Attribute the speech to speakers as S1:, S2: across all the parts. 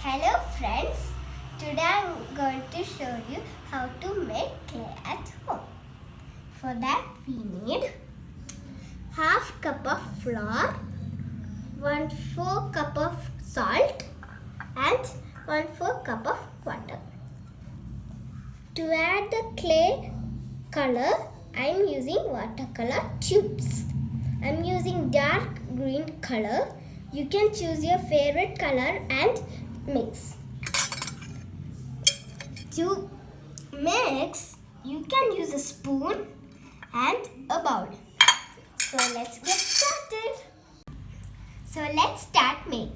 S1: Hello friends, today I am going to show you how to make clay at home. For that we need half cup of flour, 1/4 cup of salt and 1/4 cup of water. To add the clay color, I am using watercolor tubes. I am using dark green color. You can choose your favorite color and mix. To mix, you can use a spoon and a bowl. So let's get started. So let's start making.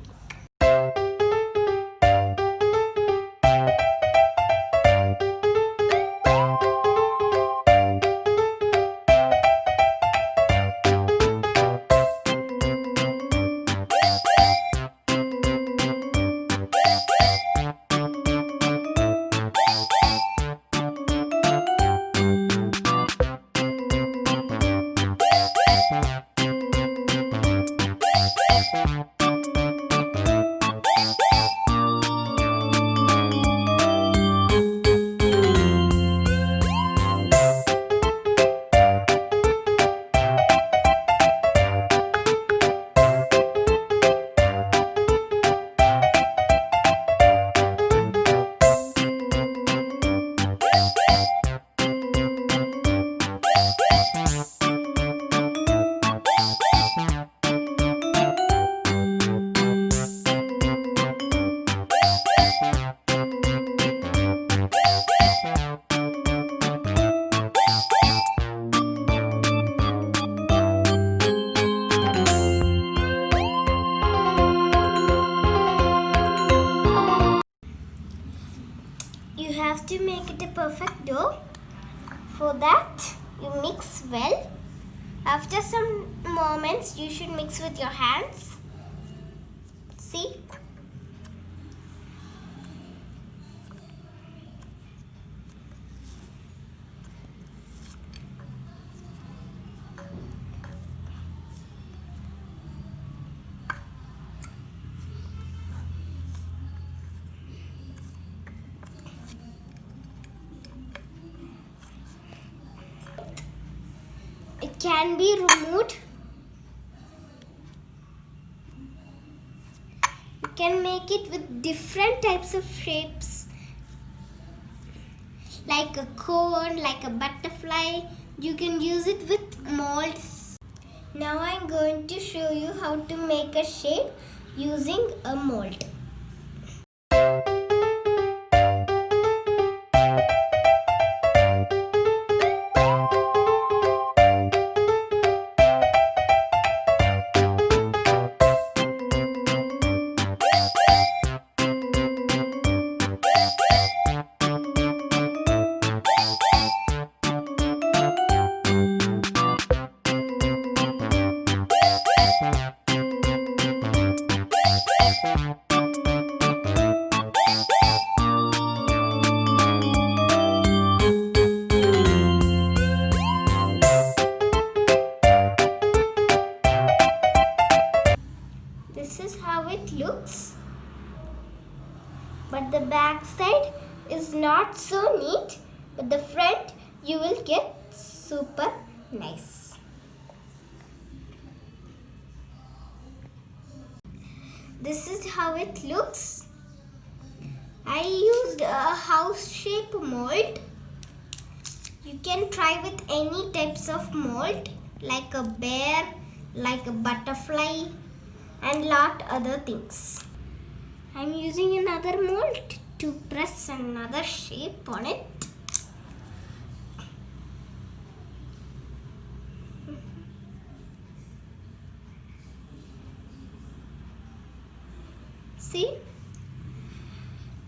S1: You have to make it a perfect dough. For that, you mix well. After some moments, you should mix with your hands. See? It can be removed. You can make it with different types of shapes, like a cone, like a butterfly. You can use it with molds. Now I am going to show you how to make a shape using a mold. This is how it looks, but the back side is not so neat, but the front you will get super nice. This is how it looks. I used a house shape mold. You can try with any types of mold, like a bear, like a butterfly, and lot other things. I'm using another mold to press another shape on it. See?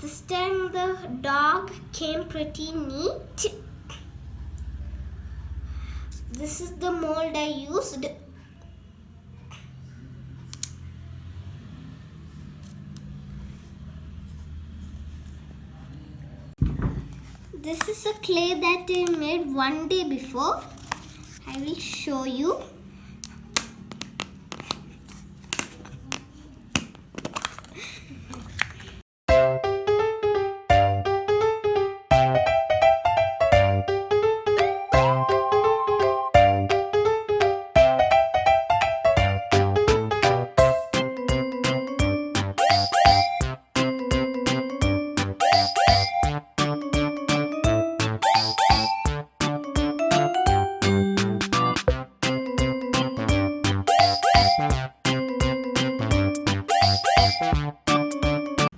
S1: This time the dog came pretty neat. This is the mold I used. This is a clay that I made one day before. I will show you.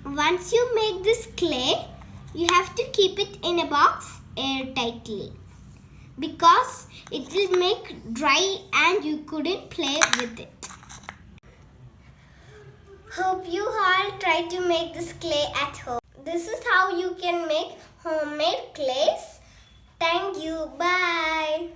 S1: Once you make this clay, you have to keep it in a box airtightly because it will make dry and you couldn't play with it. Hope you all try to make this clay at home. This is how you can make homemade clays. Thank you. Bye.